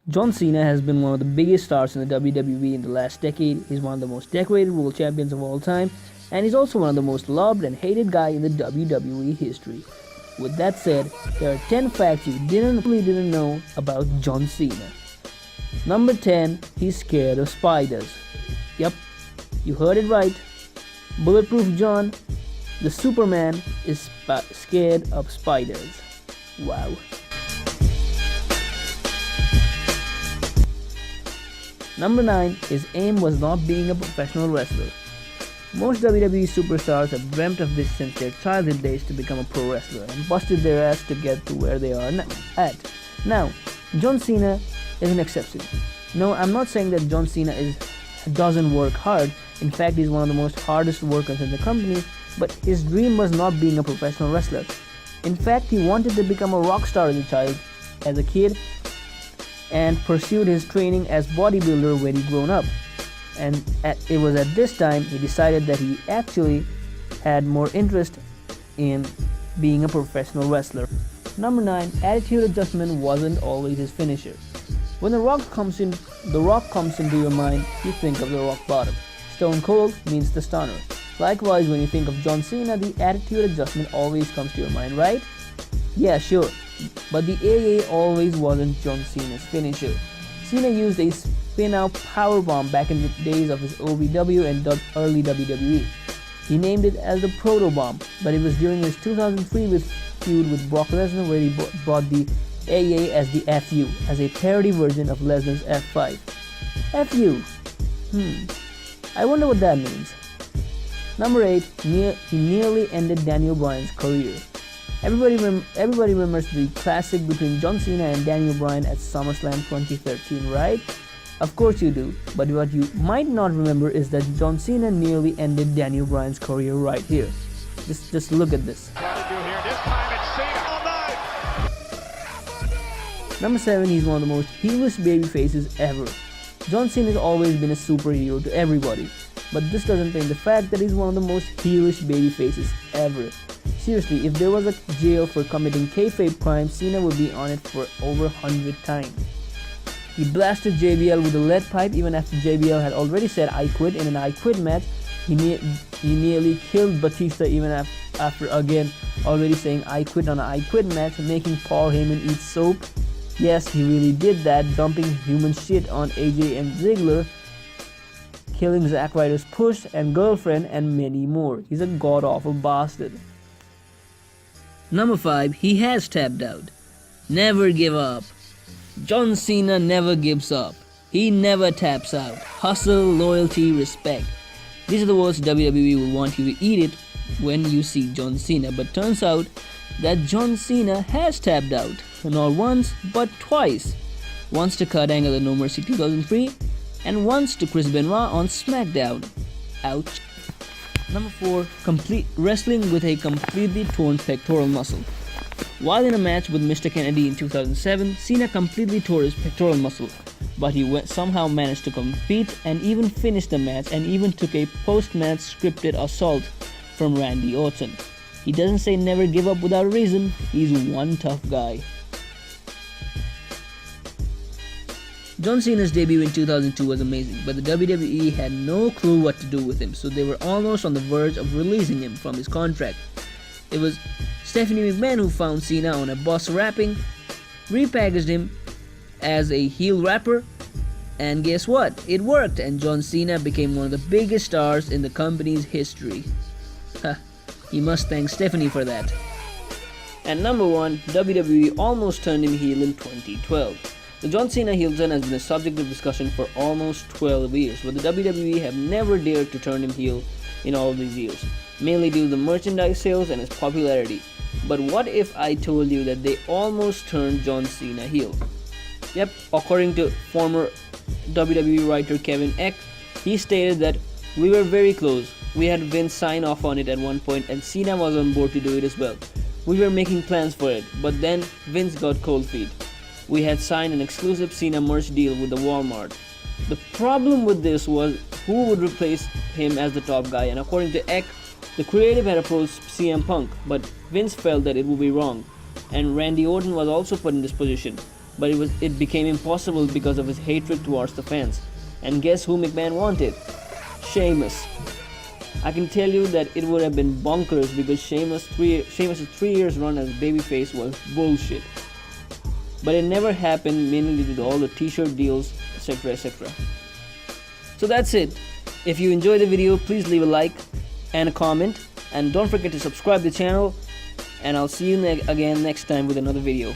John Cena has been one of the biggest stars in the WWE in the last decade. He's one of the most decorated world champions of all time, and he's also one of the most loved and hated guy in the WWE history. With that said, there are 10 facts you didn't know about John Cena. Number 10, he's scared of spiders. Yep, you heard it right. Bulletproof John, the Superman, is scared of spiders. Wow. Number 9, his aim was not being a professional wrestler. Most WWE superstars have dreamt of this since their childhood days to become a pro wrestler and busted their ass to get to where they are at. Now, John Cena is an exception. No, I'm not saying that John Cena doesn't work hard. In fact, he's one of the most hardest workers in the company, but his dream was not being a professional wrestler. In fact, he wanted to become a rock star as a kid, and pursued his training as bodybuilder when he grown up. And it was at this time he decided that he actually had more interest in being a professional wrestler. Number 9, attitude adjustment wasn't always his finisher. When the rock comes into your mind, you think of the rock bottom. Stone Cold means the stunner. Likewise, when you think of John Cena, the attitude adjustment always comes to your mind, right? Yeah, sure. But the AA always wasn't John Cena's finisher. Cena used a spin-out powerbomb back in the days of his OVW and early WWE. He named it as the Proto Bomb, but it was during his 2003 feud with Brock Lesnar where he brought the AA as the FU, as a parody version of Lesnar's F5. FU. I wonder what that means. Number 8, he nearly ended Daniel Bryan's career. Everybody remembers the classic between John Cena and Daniel Bryan at SummerSlam 2013, right? Of course you do, but what you might not remember is that John Cena nearly ended Daniel Bryan's career right here. Just look at this. Number 7, he's one of the most heelish baby faces ever. John Cena has always been a superhero to everybody, but this doesn't change the fact that he's one of the most heelish baby faces ever. Seriously, if there was a jail for committing kayfabe crimes, Cena would be on it for over 100 times. He blasted JBL with a lead pipe even after JBL had already said "I quit" in an "I quit" match. He nearly killed Batista even after again already saying "I quit" on an "I quit" match, making Paul Heyman eat soap. Yes, he really did that, dumping human shit on AJ and Ziggler, killing Zack Ryder's push and girlfriend, and many more. He's a god-awful bastard. Number 5, he has tapped out. Never give up. John Cena never gives up. He never taps out. Hustle, loyalty, respect. These are the words WWE will want you to eat it when you see John Cena. But turns out that John Cena has tapped out. Not once, but twice. Once to Kurt Angle at No Mercy 2003, and once to Chris Benoit on SmackDown. Ouch. Number 4, wrestling with a completely torn pectoral muscle. While in a match with Mr. Kennedy in 2007, Cena completely tore his pectoral muscle, but he somehow managed to compete and even finish the match, and even took a post-match scripted assault from Randy Orton. He doesn't say never give up without a reason. He's one tough guy. John Cena's debut in 2002 was amazing, but the WWE had no clue what to do with him, so they were almost on the verge of releasing him from his contract. It was Stephanie McMahon who found Cena on a bus rapping, repackaged him as a heel rapper, and guess what? It worked, and John Cena became one of the biggest stars in the company's history. He must thank Stephanie for that. And number 1, WWE almost turned him heel in 2012. The John Cena heel turn has been a subject of discussion for almost 12 years, but the WWE have never dared to turn him heel in all these years, mainly due to the merchandise sales and his popularity. But what if I told you that they almost turned John Cena heel? Yep, according to former WWE writer Kevin Eck, he stated that we were very close. We had Vince sign off on it at one point, and Cena was on board to do it as well. We were making plans for it, but then Vince got cold feet. We had signed an exclusive Cena merch deal with the Walmart. The problem with this was who would replace him as the top guy, and according to Eck, the creative had approached CM Punk, but Vince felt that it would be wrong, and Randy Orton was also put in this position. but it became impossible because of his hatred towards the fans. And guess who McMahon wanted? Sheamus. I can tell you that it would have been bonkers because Sheamus' 3 years run as babyface was bullshit. But it never happened, mainly due to all the t-shirt deals, etc, etc. So that's it. If you enjoyed the video, please leave a like and a comment, and don't forget to subscribe to the channel, and I'll see you again next time with another video.